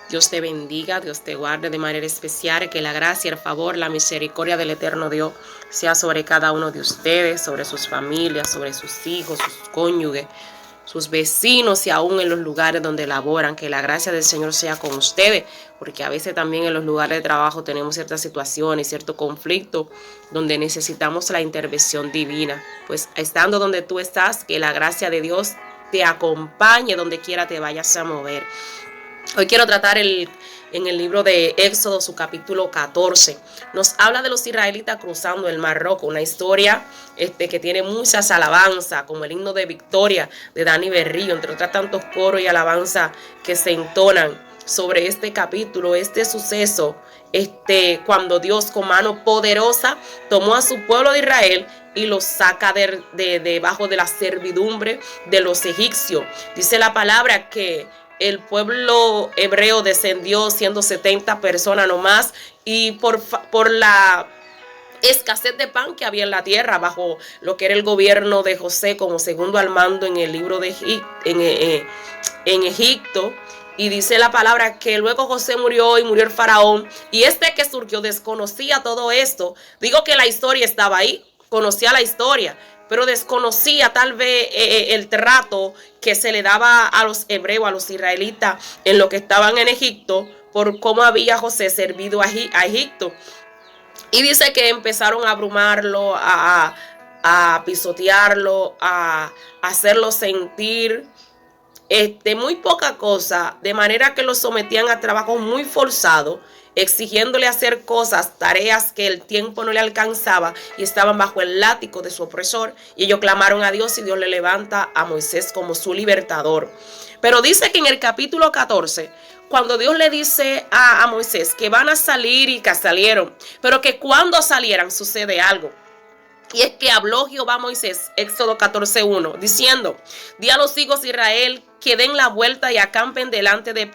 Dios te bendiga, Dios te guarde de manera especial, que la gracia, el favor, la misericordia del eterno Dios sea sobre cada uno de ustedes, sobre sus familias, sobre sus hijos, sus cónyuges, sus vecinos y aún en los lugares donde laboran. Que la gracia del Señor sea con ustedes, porque a veces también en los lugares de trabajo tenemos ciertas situaciones, cierto conflicto donde necesitamos la intervención divina. Pues estando donde tú estás, que la gracia de Dios te acompañe donde quiera te vayas a mover. Hoy quiero tratar en el libro de Éxodo, su capítulo 14. Nos habla de los israelitas cruzando el Mar Rojo, una historia que tiene muchas alabanzas, como el himno de victoria de Dani Berrío, entre otros tantos coros y alabanzas que se entonan sobre este capítulo, este suceso, cuando Dios con mano poderosa tomó a su pueblo de Israel y los saca debajo de la servidumbre de los egipcios. Dice la palabra que el pueblo hebreo descendió siendo 70 personas nomás, y por la escasez de pan que había en la tierra bajo lo que era el gobierno de José como segundo al mando en el libro de en Egipto. Y dice la palabra que luego José murió y murió el faraón, y que surgió desconocía todo esto. Digo que la historia estaba ahí, conocía la historia, pero desconocía tal vez el trato que se le daba a los hebreos, a los israelitas, en lo que estaban en Egipto, por cómo había José servido a Egipto. Y dice que empezaron a abrumarlo, a pisotearlo, a hacerlo sentir muy poca cosa, de manera que lo sometían a trabajos muy forzados, exigiéndole hacer cosas, tareas que el tiempo no le alcanzaba, y estaban bajo el látigo de su opresor. Y ellos clamaron a Dios, y Dios le levanta a Moisés como su libertador. Pero dice que en el capítulo 14, cuando Dios le dice a Moisés que van a salir, y que salieron, pero que cuando salieran sucede algo. Y es que habló Jehová a Moisés, Éxodo 14:1, diciendo: di a los hijos de Israel que den la vuelta y acampen delante de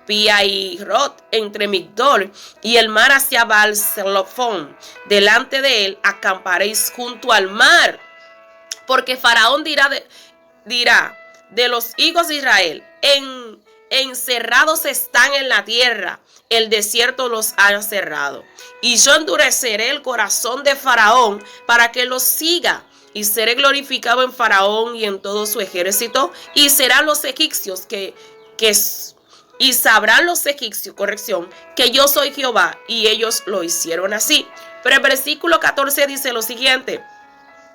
Pi-hahirot, entre Migdol y el mar hacia Baal-zelofón. Delante de él acamparéis junto al mar, porque Faraón dirá de los hijos de Israel: encerrados están en la tierra, el desierto los ha cerrado. Y yo endureceré el corazón de Faraón para que los siga, y seré glorificado en Faraón y en todo su ejército, y serán los egipcios y sabrán los egipcios, que yo soy Jehová. Y ellos lo hicieron así. Pero el versículo 14 dice lo siguiente: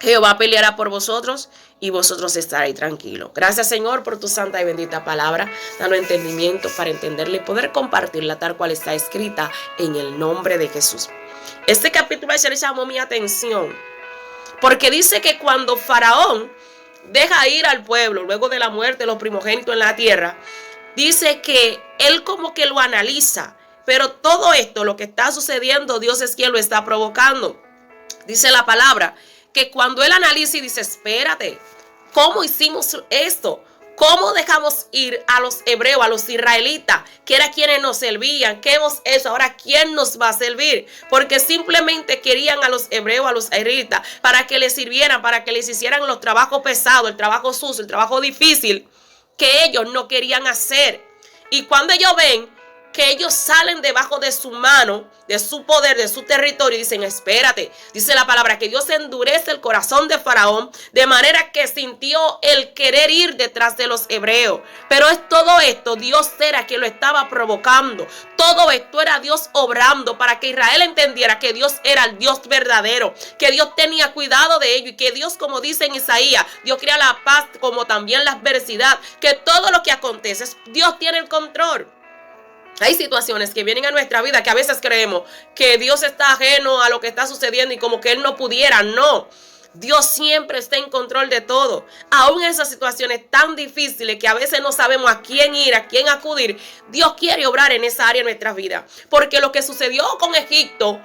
Jehová peleará por vosotros y vosotros estaréis tranquilos. Gracias, Señor, por tu santa y bendita palabra. Danos entendimiento para entenderla y poder compartirla tal cual está escrita, en el nombre de Jesús. Este capítulo ayer llamó mi atención, porque dice que cuando Faraón deja ir al pueblo luego de la muerte de los primogénitos en la tierra, dice que él como que lo analiza, pero todo esto, lo que está sucediendo, Dios es quien lo está provocando. Dice la palabra que cuando él analiza y dice: espérate, ¿cómo hicimos esto? ¿Cómo dejamos ir a los hebreos, a los israelitas, que eran quienes nos servían? ¿Qué hemos hecho? Ahora, ¿quién nos va a servir? Porque simplemente querían a los hebreos, a los israelitas, para que les sirvieran, para que les hicieran los trabajos pesados, el trabajo sucio, el trabajo difícil, que ellos no querían hacer. Y cuando ellos ven que ellos salen debajo de su mano, de su poder, de su territorio, y dicen: espérate, dice la palabra que Dios endurece el corazón de Faraón, de manera que sintió el querer ir detrás de los hebreos. Pero es todo esto, Dios era quien lo estaba provocando. Todo esto era Dios obrando para que Israel entendiera que Dios era el Dios verdadero, que Dios tenía cuidado de ellos, y que Dios, como dice en Isaías, Dios crea la paz como también la adversidad, que todo lo que acontece, Dios tiene el control. Hay situaciones que vienen a nuestra vida que a veces creemos que Dios está ajeno a lo que está sucediendo y como que Él no pudiera. No, Dios siempre está en control de todo. Aún en esas situaciones tan difíciles que a veces no sabemos a quién ir, a quién acudir, Dios quiere obrar en esa área de nuestras vidas. Porque lo que sucedió con Egipto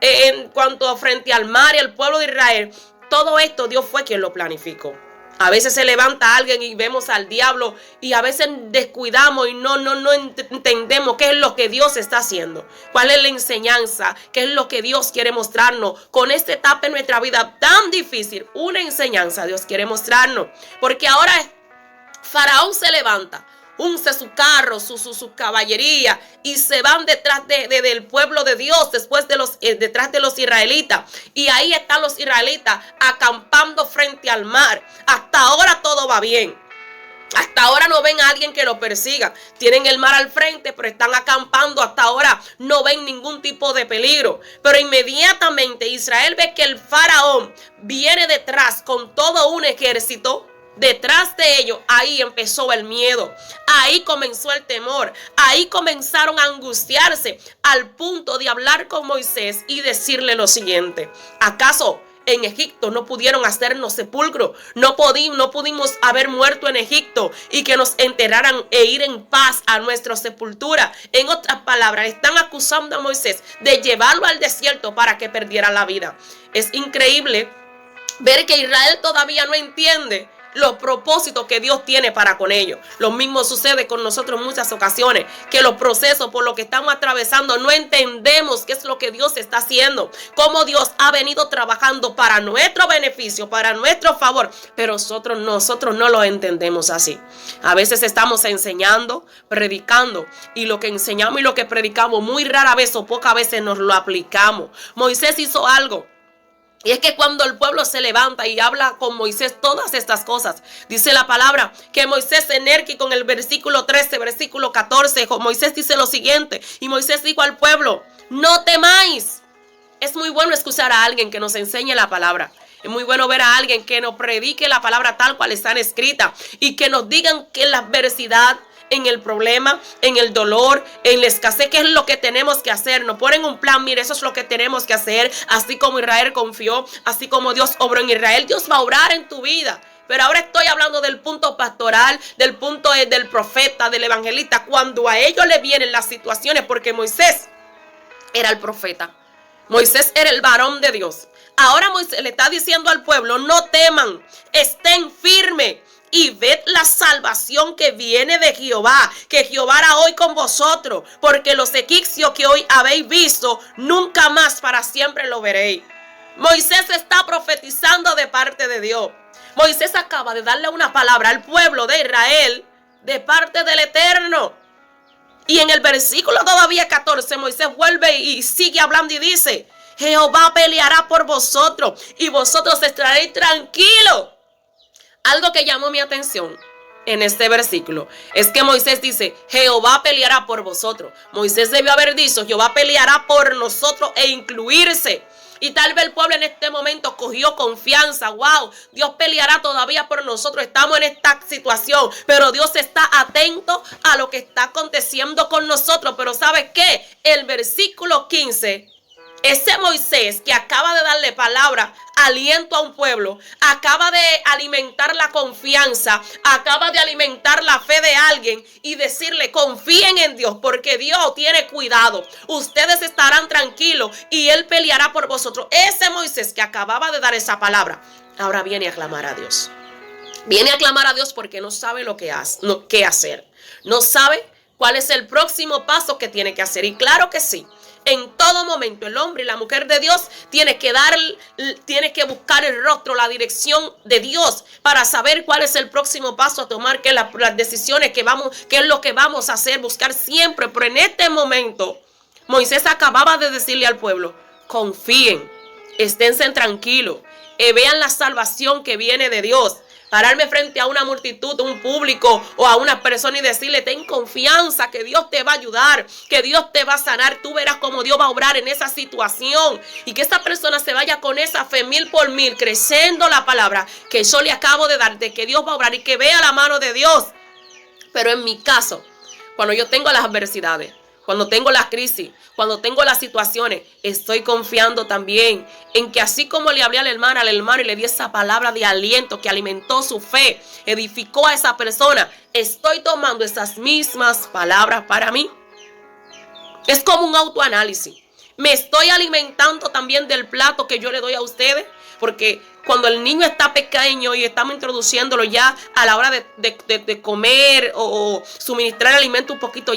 en cuanto frente al mar y al pueblo de Israel, todo esto Dios fue quien lo planificó. A veces se levanta alguien y vemos al diablo, y a veces descuidamos y no entendemos qué es lo que Dios está haciendo, cuál es la enseñanza, qué es lo que Dios quiere mostrarnos con esta etapa en nuestra vida tan difícil. Una enseñanza Dios quiere mostrarnos, porque ahora Faraón se levanta, unce su carro, su caballería y se van detrás del pueblo de Dios, detrás de los israelitas. Y ahí están los israelitas acampando frente al mar. Hasta ahora todo va bien. Hasta ahora no ven a alguien que lo persiga. Tienen el mar al frente, pero están acampando. Hasta ahora no ven ningún tipo de peligro. Pero inmediatamente Israel ve que el faraón viene detrás con todo un ejército. Detrás de ellos, ahí empezó el miedo. Ahí comenzó el temor. Ahí comenzaron a angustiarse al punto de hablar con Moisés y decirle lo siguiente: ¿acaso en Egipto no pudieron hacernos sepulcro? No pudimos haber muerto en Egipto y que nos enterraran e ir en paz a nuestra sepultura. En otras palabras, están acusando a Moisés de llevarlo al desierto para que perdiera la vida. Es increíble ver que Israel todavía no entiende los propósitos que Dios tiene para con ellos. Lo mismo sucede con nosotros en muchas ocasiones, que los procesos por los que estamos atravesando no entendemos qué es lo que Dios está haciendo, cómo Dios ha venido trabajando para nuestro beneficio, para nuestro favor, pero nosotros no lo entendemos así. A veces estamos enseñando, predicando, y lo que enseñamos y lo que predicamos muy rara vez o pocas veces nos lo aplicamos. Moisés hizo algo. Y es que cuando el pueblo se levanta y habla con Moisés todas estas cosas, dice la palabra que Moisés enérgico en el versículo 13, versículo 14, Moisés dice lo siguiente: y Moisés dijo al pueblo, no temáis. Es muy bueno escuchar a alguien que nos enseñe la palabra. Es muy bueno ver a alguien que nos predique la palabra tal cual está escrita y que nos digan que en la adversidad, en el problema, en el dolor, en la escasez, ¿qué es lo que tenemos que hacer? Nos ponen un plan: mire, eso es lo que tenemos que hacer. Así como Israel confió, así como Dios obró en Israel, Dios va a obrar en tu vida. Pero ahora estoy hablando del punto pastoral, del punto del profeta, del evangelista, cuando a ellos le vienen las situaciones, porque Moisés era el profeta, Moisés era el varón de Dios. Ahora Moisés le está diciendo al pueblo: no teman, estén firmes y ved la salvación que viene de Jehová, que Jehová hará hoy con vosotros, porque los egipcios que hoy habéis visto, nunca más para siempre lo veréis. Moisés está profetizando de parte de Dios. Moisés acaba de darle una palabra al pueblo de Israel de parte del Eterno. Y en el versículo todavía 14, Moisés vuelve y sigue hablando y dice: Jehová peleará por vosotros y vosotros estaréis tranquilos. Algo que llamó mi atención en este versículo es que Moisés dice: Jehová peleará por vosotros. Moisés debió haber dicho: Jehová peleará por nosotros e incluirse. Y tal vez el pueblo en este momento cogió confianza. Wow, Dios peleará todavía por nosotros. Estamos en esta situación, pero Dios está atento a lo que está aconteciendo con nosotros. Pero ¿sabe qué? El versículo 15, ese Moisés que acaba de darle palabra, aliento a un pueblo, acaba de alimentar la confianza, acaba de alimentar la fe de alguien y decirle: confíen en Dios porque Dios tiene cuidado, ustedes estarán tranquilos y Él peleará por vosotros. Ese Moisés que acababa de dar esa palabra, ahora viene a clamar a Dios. Viene a clamar a Dios porque no sabe qué hacer. No sabe cuál es el próximo paso que tiene que hacer. Y claro que sí, en todo momento el hombre y la mujer de Dios tiene que buscar el rostro, la dirección de Dios para saber cuál es el próximo paso a tomar, qué las decisiones qué es lo que vamos a hacer, buscar siempre. Pero en este momento Moisés acababa de decirle al pueblo: confíen, esténse tranquilos, vean la salvación que viene de Dios. Pararme frente a una multitud, un público o a una persona y decirle: ten confianza que Dios te va a ayudar, que Dios te va a sanar. Tú verás cómo Dios va a obrar en esa situación. Y que esa persona se vaya con esa fe 1000 creciendo la palabra que yo le acabo de dar, de que Dios va a obrar y que vea la mano de Dios. Pero en mi caso, cuando yo tengo las adversidades, cuando tengo las crisis, cuando tengo las situaciones, estoy confiando también en que así como le hablé al hermano y le di esa palabra de aliento que alimentó su fe, edificó a esa persona, estoy tomando esas mismas palabras para mí. Es como un autoanálisis. Me estoy alimentando también del plato que yo le doy a ustedes, porque cuando el niño está pequeño y estamos introduciéndolo ya a la hora de comer o suministrar alimento un poquito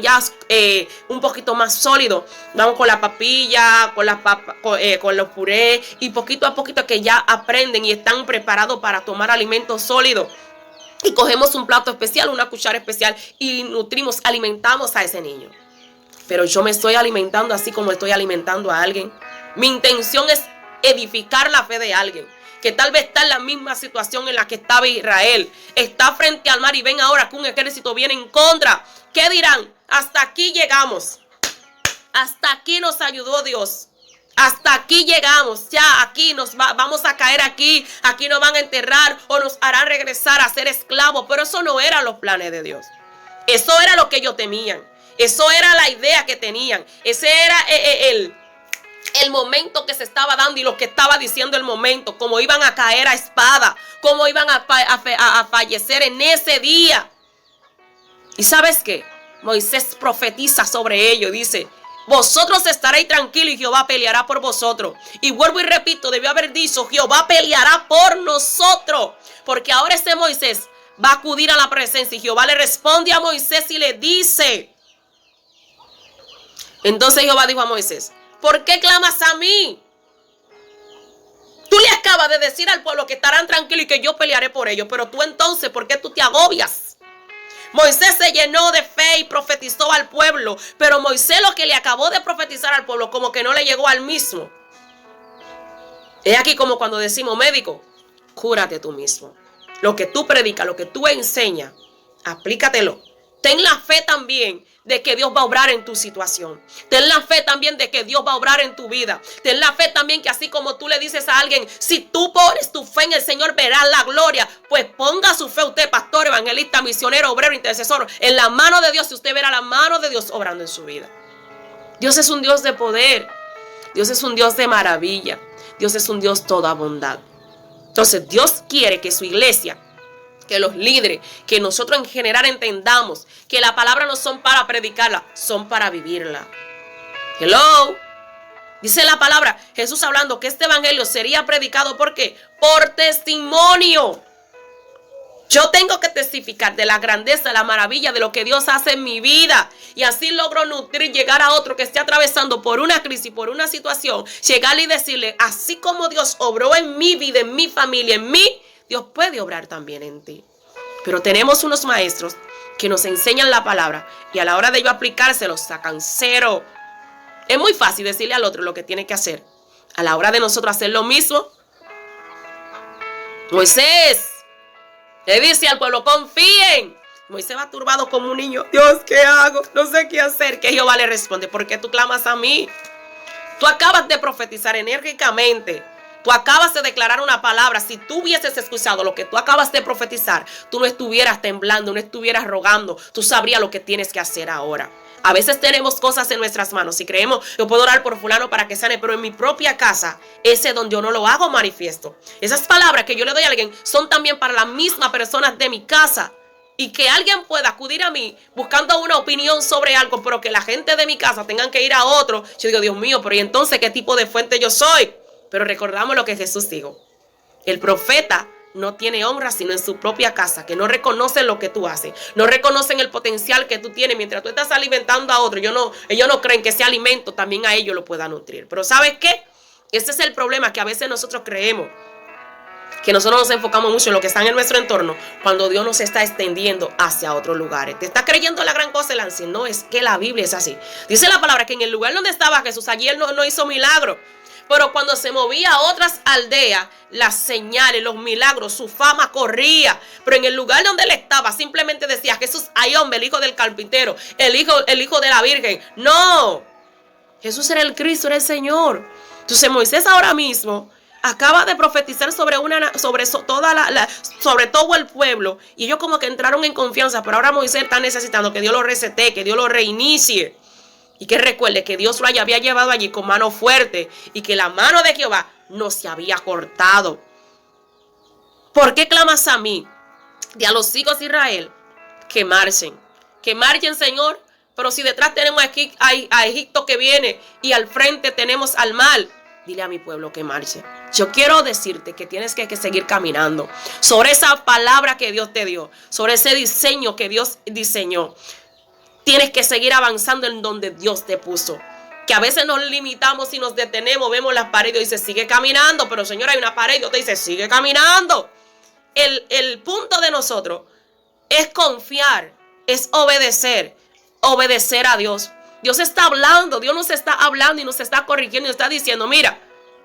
un poquito más sólido, vamos con la papilla, con los purés, y poquito a poquito que ya aprenden y están preparados para tomar alimentos sólidos. Y cogemos un plato especial, una cuchara especial y nutrimos, alimentamos a ese niño. Pero yo me estoy alimentando así como estoy alimentando a alguien. Mi intención es edificar la fe de alguien que tal vez está en la misma situación en la que estaba Israel. Está frente al mar y ven ahora que un ejército viene en contra. ¿Qué dirán? Hasta aquí llegamos. Hasta aquí nos ayudó Dios. Hasta aquí llegamos. Ya aquí vamos a caer aquí. Aquí nos van a enterrar o nos harán regresar a ser esclavos. Pero eso no eran los planes de Dios. Eso era lo que ellos temían. Eso era la idea que tenían. Ese era el momento que se estaba dando y lo que estaba diciendo el momento. Cómo iban a caer a espada. Cómo iban a fallecer en ese día. ¿Y sabes qué? Moisés profetiza sobre ello. Dice: vosotros estaréis tranquilos y Jehová peleará por vosotros. Y vuelvo y repito, debió haber dicho: Jehová peleará por nosotros. Porque ahora este Moisés va a acudir a la presencia y Jehová le responde a Moisés y le dice. Entonces Jehová dijo a Moisés: ¿por qué clamas a mí? Tú le acabas de decir al pueblo que estarán tranquilos y que yo pelearé por ellos. Pero tú entonces, ¿por qué tú te agobias? Moisés se llenó de fe y profetizó al pueblo. Pero Moisés lo que le acabó de profetizar al pueblo como que no le llegó al mismo. Es aquí como cuando decimos: médico, cúrate tú mismo. Lo que tú predicas, lo que tú enseñas, aplícatelo. Ten la fe también de que Dios va a obrar en tu situación. Ten la fe también de que Dios va a obrar en tu vida. Ten la fe también que así como tú le dices a alguien: si tú pones tu fe en el Señor, verás la gloria. Pues ponga su fe usted, pastor, evangelista, misionero, obrero, intercesor, en la mano de Dios. Y usted verá la mano de Dios obrando en su vida. Dios es un Dios de poder. Dios es un Dios de maravilla. Dios es un Dios toda bondad. Entonces Dios quiere que su iglesia, que los líderes, que nosotros en general entendamos que la palabra no son para predicarla, son para vivirla. Hello. Dice la palabra, Jesús hablando que este evangelio sería predicado, ¿por qué? Por testimonio. Yo tengo que testificar de la grandeza, la maravilla de lo que Dios hace en mi vida. Y así logro nutrir, llegar a otro que esté atravesando por una crisis, por una situación. Llegarle y decirle: así como Dios obró en mi vida, en mi familia, en mí, Dios puede obrar también en ti. Pero tenemos unos maestros que nos enseñan la palabra y a la hora de ellos aplicárselo sacan cero. Es muy fácil decirle al otro lo que tiene que hacer. A la hora de nosotros hacer lo mismo, Moisés le dice al pueblo: confíen. Moisés va turbado como un niño. Dios, ¿qué hago? No sé qué hacer. Que Jehová le responde: ¿por qué tú clamas a mí? Tú acabas de profetizar enérgicamente. Tú acabas de declarar una palabra. Si tú hubieses escuchado lo que tú acabas de profetizar, tú no estuvieras temblando, no estuvieras rogando. Tú sabrías lo que tienes que hacer ahora. A veces tenemos cosas en nuestras manos y creemos: yo puedo orar por fulano para que sane, pero en mi propia casa, ese donde yo no lo hago manifiesto. Esas palabras que yo le doy a alguien son también para la misma persona de mi casa. Y que alguien pueda acudir a mí buscando una opinión sobre algo, pero que la gente de mi casa tengan que ir a otro. Yo digo: Dios mío, pero ¿y entonces qué tipo de fuente yo soy? Pero recordamos lo que Jesús dijo: el profeta no tiene honra sino en su propia casa, que no reconocen lo que tú haces, no reconocen el potencial que tú tienes. Mientras tú estás alimentando a otro, ellos no creen que ese alimento también a ellos lo pueda nutrir. Pero ¿sabes qué? Ese es el problema, que a veces nosotros creemos que nosotros nos enfocamos mucho en lo que está en nuestro entorno, cuando Dios nos está extendiendo hacia otros lugares. Te está creyendo la gran cosa el anciano. No, es que la Biblia es así. Dice la palabra que en el lugar donde estaba Jesús, allí él no hizo milagro. Pero cuando se movía a otras aldeas, las señales, los milagros, su fama corría. Pero en el lugar donde él estaba, simplemente decía: Jesús, hay hombre, el hijo del carpintero, el hijo de la Virgen. No, Jesús era el Cristo, era el Señor. Entonces Moisés ahora mismo acaba de profetizar sobre todo el pueblo. Y ellos como que entraron en confianza. Pero ahora Moisés está necesitando que Dios lo resete, que Dios lo reinicie. Y que recuerde que Dios lo había llevado allí con mano fuerte y que la mano de Jehová no se había cortado. ¿Por qué clamas a mí? De a los hijos de Israel que marchen, Señor. Pero si detrás tenemos aquí a Egipto que viene y al frente tenemos al mal, dile a mi pueblo que marche. Yo quiero decirte que tienes que seguir caminando sobre esa palabra que Dios te dio, sobre ese diseño que Dios diseñó. Tienes que seguir avanzando en donde Dios te puso. Que a veces nos limitamos y nos detenemos, vemos las paredes y dice: sigue caminando. Pero Señor, hay una pared, Dios te dice: sigue caminando. el punto de nosotros es confiar, es obedecer a Dios. Dios está hablando, Dios nos está hablando y nos está corrigiendo y nos está diciendo, mira,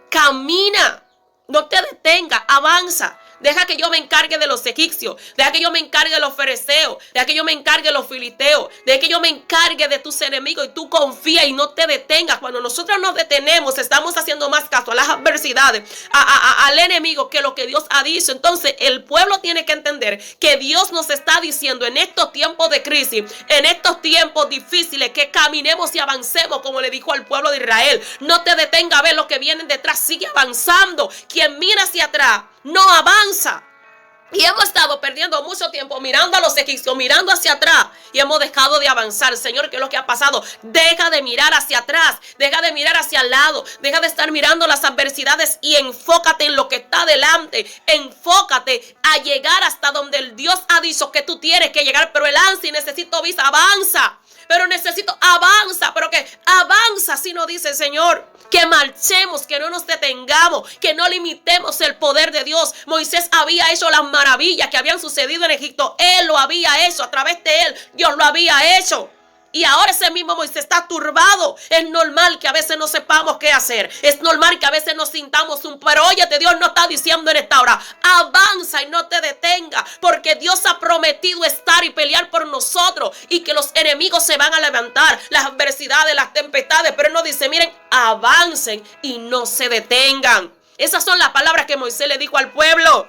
camina, no te detenga, avanza. Deja que yo me encargue de los egipcios. Deja que yo me encargue de los fereceos. Deja que yo me encargue de los filisteos. Deja que yo me encargue de tus enemigos. Y tú confía y no te detengas. Cuando nosotros nos detenemos, estamos haciendo más caso a las adversidades, al enemigo, que lo que Dios ha dicho. Entonces el pueblo tiene que entender que Dios nos está diciendo en estos tiempos de crisis, en estos tiempos difíciles, que caminemos y avancemos, como le dijo al pueblo de Israel. No te detenga a ver lo que viene detrás. Sigue avanzando. Quien mira hacia atrás no avanza. Y hemos estado perdiendo mucho tiempo mirando a los egipcios, mirando hacia atrás, y hemos dejado de avanzar. Señor, ¿qué es lo que ha pasado? Deja de mirar hacia atrás, deja de mirar hacia el lado, deja de estar mirando las adversidades y enfócate en lo que está delante. Enfócate a llegar hasta donde el Dios ha dicho que tú tienes que llegar. Pero el ansia, necesito visa, avanza. Pero necesito, avanza, pero que avanza, si no dice el Señor. Que marchemos, que no nos detengamos, que no limitemos el poder de Dios. Moisés había hecho las maravillas que habían sucedido en Egipto. Él lo había hecho, a través de él, Dios lo había hecho. Y ahora ese mismo Moisés está turbado. Es normal que a veces no sepamos qué hacer. Es normal que a veces nos sintamos pero óyete, Dios nos está diciendo en esta hora, avanza y no te detenga, porque Dios ha prometido estar y pelear por nosotros, y que los enemigos se van a levantar, las adversidades, las tempestades, pero Él nos dice, miren, avancen y no se detengan. Esas son las palabras que Moisés le dijo al pueblo.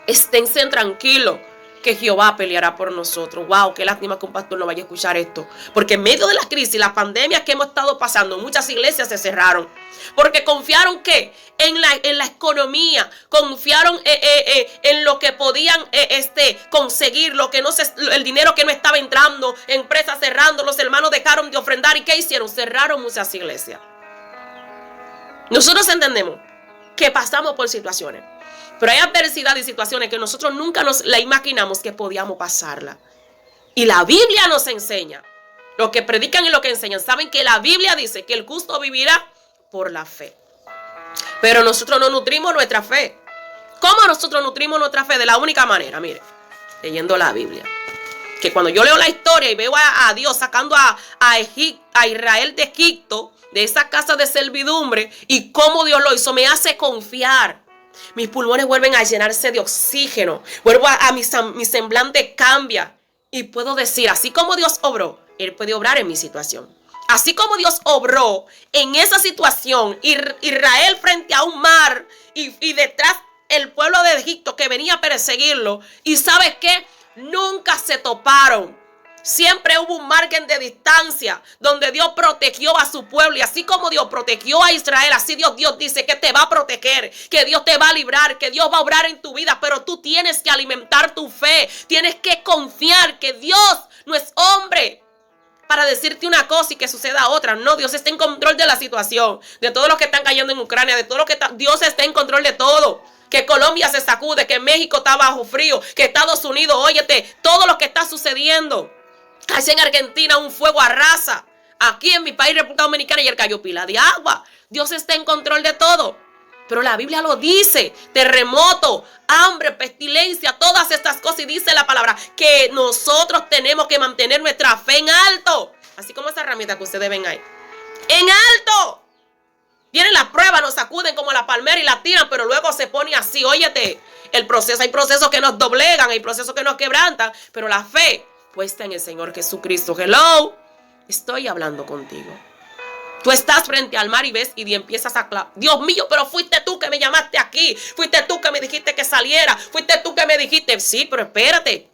Esténse tranquilos, que Jehová peleará por nosotros. Wow, qué lástima que un pastor no vaya a escuchar esto. Porque en medio de la crisis, las pandemias que hemos estado pasando, muchas iglesias se cerraron. Porque confiaron ¿qué? En la economía. Confiaron en lo que podían conseguir, el dinero que no estaba entrando, empresas cerrando, los hermanos dejaron de ofrendar. ¿Y qué hicieron? Cerraron muchas iglesias. Nosotros entendemos que pasamos por situaciones, pero hay adversidad y situaciones que nosotros nunca nos la imaginamos que podíamos pasarla. Y la Biblia nos enseña, los que predican y los que enseñan, saben que la Biblia dice que el justo vivirá por la fe. Pero nosotros no nutrimos nuestra fe. ¿Cómo nosotros nutrimos nuestra fe? De la única manera, mire, leyendo la Biblia. Que cuando yo leo la historia y veo a Dios sacando a Israel de Egipto, de esa casa de servidumbre, y cómo Dios lo hizo, me hace confiar. Mis pulmones vuelven a llenarse de oxígeno. Vuelvo a mi semblante cambia. Y puedo decir, así como Dios obró, Él puede obrar en mi situación. Así como Dios obró en esa situación, Israel frente a un mar y detrás el pueblo de Egipto que venía a perseguirlo. Y ¿sabes qué? Nunca se toparon. Siempre hubo un margen de distancia donde Dios protegió a su pueblo. Y así como Dios protegió a Israel, así Dios dice que te va a proteger, que Dios te va a librar, que Dios va a obrar en tu vida. Pero tú tienes que alimentar tu fe. Tienes que confiar que Dios no es hombre para decirte una cosa y que suceda otra. No, Dios está en control de la situación, de todos los que están cayendo en Ucrania, de todo lo que está. Dios está en control de todo. Que Colombia se sacude, que México está bajo frío, que Estados Unidos, óyete, todo lo que está sucediendo. Allá en Argentina un fuego arrasa. Aquí en mi país, República Dominicana, ayer cayó pila de agua. Dios está en control de todo. Pero la Biblia lo dice. Terremoto, hambre, pestilencia, todas estas cosas. Y dice la palabra que nosotros tenemos que mantener nuestra fe en alto. Así como esa herramienta que ustedes ven ahí. En alto. Vienen las pruebas, nos sacuden como la palmera y la tiran, pero luego se pone así. Óyete, hay procesos que nos doblegan, hay procesos que nos quebrantan, pero la fe puesta en el Señor Jesucristo. Hello, estoy hablando contigo. Tú estás frente al mar y ves y empiezas a clamar. Dios mío, pero fuiste tú que me llamaste aquí. Fuiste tú que me dijiste que saliera. Fuiste tú que me dijiste. Sí, pero espérate.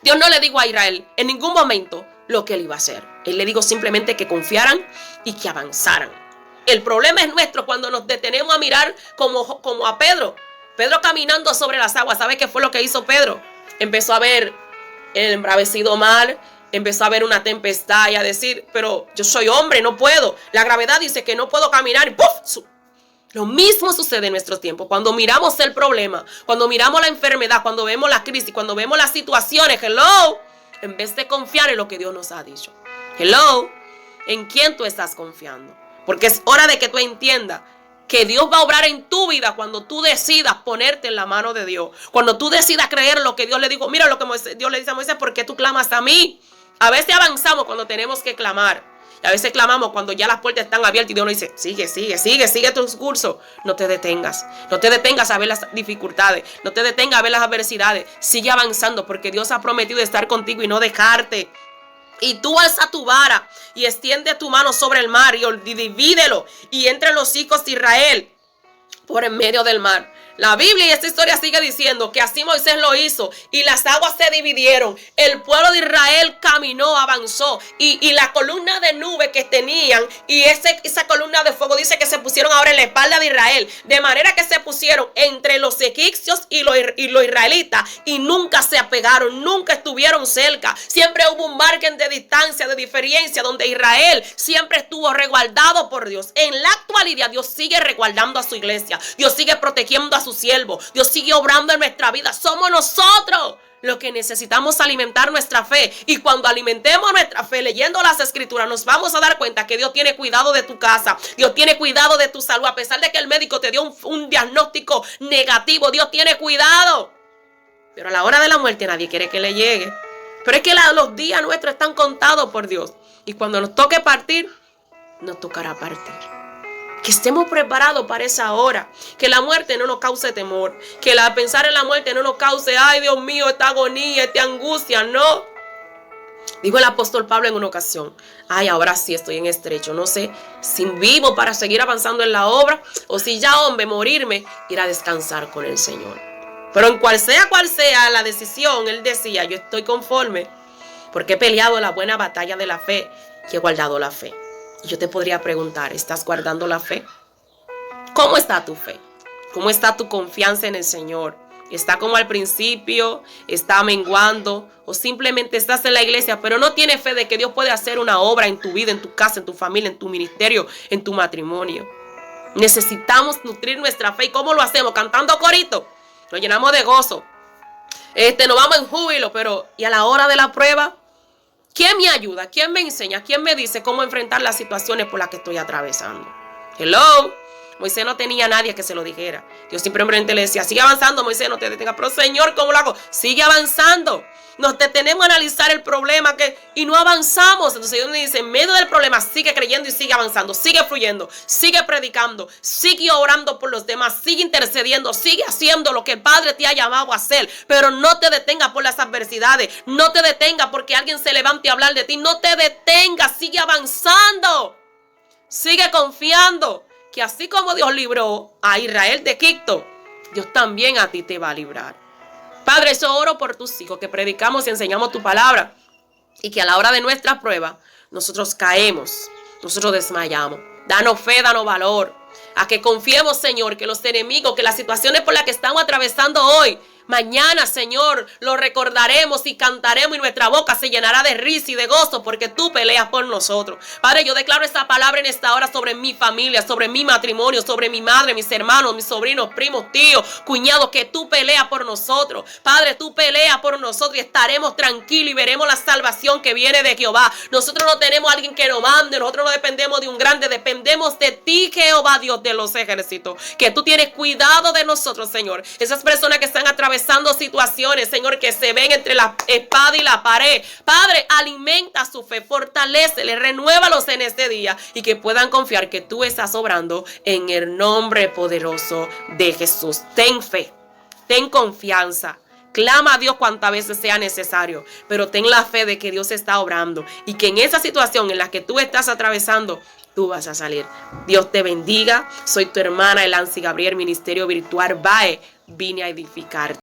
Dios no le dijo a Israel en ningún momento lo que él iba a hacer. Él le dijo simplemente que confiaran y que avanzaran. El problema es nuestro cuando nos detenemos a mirar como a Pedro. Pedro caminando sobre las aguas. ¿Sabe qué fue lo que hizo Pedro? Empezó a ver el embravecido mar, empezó a ver una tempestad y a decir, pero yo soy hombre, no puedo. La gravedad dice que no puedo caminar. Y ¡puf! Lo mismo sucede en nuestros tiempos. Cuando miramos el problema, cuando miramos la enfermedad, cuando vemos la crisis, cuando vemos las situaciones, hello, en vez de confiar en lo que Dios nos ha dicho. Hello, ¿en quién tú estás confiando? Porque es hora de que tú entiendas que Dios va a obrar en tu vida cuando tú decidas ponerte en la mano de Dios. Cuando tú decidas creer lo que Dios le dijo. Mira lo que Dios le dice a Moisés: ¿por qué tú clamas a mí? A veces avanzamos cuando tenemos que clamar. Y a veces clamamos cuando ya las puertas están abiertas y Dios nos dice: sigue tu curso. No te detengas. No te detengas a ver las dificultades. No te detengas a ver las adversidades. Sigue avanzando, porque Dios ha prometido estar contigo y no dejarte. Y tú alza tu vara y extiende tu mano sobre el mar y divídelo, y entre los hijos de Israel por en medio del mar. La Biblia y esta historia sigue diciendo que así Moisés lo hizo y las aguas se dividieron. El pueblo de Israel caminó, avanzó, y la columna de nube que tenían y esa columna de fuego dice que se pusieron ahora en la espalda de Israel, de manera que se pusieron entre los egipcios y los israelitas, y nunca se apegaron, nunca estuvieron cerca. Siempre hubo un margen de distancia, de diferencia, donde Israel siempre estuvo resguardado por Dios. En la actualidad Dios sigue resguardando a su iglesia, Dios sigue protegiendo a sus siervos, Dios sigue obrando en nuestra vida. Somos nosotros los que necesitamos alimentar nuestra fe, y cuando alimentemos nuestra fe leyendo las escrituras, nos vamos a dar cuenta que Dios tiene cuidado de tu casa, Dios tiene cuidado de tu salud. A pesar de que el médico te dio un diagnóstico negativo, Dios tiene cuidado, pero a la hora de la muerte nadie quiere que le llegue. Pero es que los días nuestros están contados por Dios, y cuando nos toque partir, nos tocará partir. Que estemos preparados para esa hora. Que la muerte no nos cause temor. Que pensar en la muerte no nos cause: ay, Dios mío, esta agonía, esta angustia. No. Dijo el apóstol Pablo en una ocasión: ay, ahora sí estoy en estrecho. No sé si vivo para seguir avanzando en la obra, o si ya, hombre, morirme, ir a descansar con el Señor. Pero en cual sea la decisión, él decía: yo estoy conforme, porque he peleado la buena batalla de la fe y he guardado la fe. Y yo te podría preguntar: ¿estás guardando la fe? ¿Cómo está tu fe? ¿Cómo está tu confianza en el Señor? ¿Está como al principio? ¿Está menguando? ¿O simplemente estás en la iglesia pero no tienes fe de que Dios puede hacer una obra en tu vida, en tu casa, en tu familia, en tu ministerio, en tu matrimonio? Necesitamos nutrir nuestra fe. ¿Y cómo lo hacemos? Cantando corito. Nos llenamos de gozo. Nos vamos en júbilo, pero ¿y a la hora de la prueba? ¿Quién me ayuda? ¿Quién me enseña? ¿Quién me dice cómo enfrentar las situaciones por las que estoy atravesando? Hello. Moisés no tenía a nadie que se lo dijera. Dios simplemente le decía: sigue avanzando, Moisés, no te detengas. Pero Señor, ¿cómo lo hago? Sigue avanzando. Nos detenemos a analizar el problema y no avanzamos. Entonces Dios me dice: en medio del problema, sigue creyendo y sigue avanzando. Sigue fluyendo, sigue predicando, sigue orando por los demás, sigue intercediendo, sigue haciendo lo que el Padre te ha llamado a hacer. Pero no te detengas por las adversidades. No te detengas porque alguien se levante a hablar de ti. No te detengas, sigue avanzando. Sigue confiando que así como Dios libró a Israel de Egipto, Dios también a ti te va a librar. Padre, yo oro por tus hijos que predicamos y enseñamos tu palabra, y que a la hora de nuestra prueba nosotros caemos, nosotros desmayamos. Danos fe, danos valor, a que confiemos, Señor, que los enemigos, que las situaciones por las que estamos atravesando hoy, mañana, Señor, lo recordaremos y cantaremos, y nuestra boca se llenará de risa y de gozo, porque tú peleas por nosotros. Padre, yo declaro esta palabra en esta hora sobre mi familia, sobre mi matrimonio, sobre mi madre, mis hermanos, mis sobrinos, primos, tíos, cuñados, que tú peleas por nosotros. Padre, tú peleas por nosotros y estaremos tranquilos y veremos la salvación que viene de Jehová. Nosotros no tenemos a alguien que nos mande, nosotros no dependemos de un grande, dependemos de ti, Jehová, Dios de los ejércitos, que tú tienes cuidado de nosotros, Señor. Esas personas que están atravesando situaciones, Señor, que se ven entre la espada y la pared, Padre, alimenta su fe, fortaléceles, renuévalos en este día, y que puedan confiar que tú estás obrando en el nombre poderoso de Jesús. Ten fe, ten confianza, clama a Dios cuantas veces sea necesario, pero ten la fe de que Dios está obrando, y que en esa situación en la que tú estás atravesando, tú vas a salir. Dios te bendiga. Soy tu hermana Elancy Gabriel, Ministerio Virtual BAE. Vine a edificarte.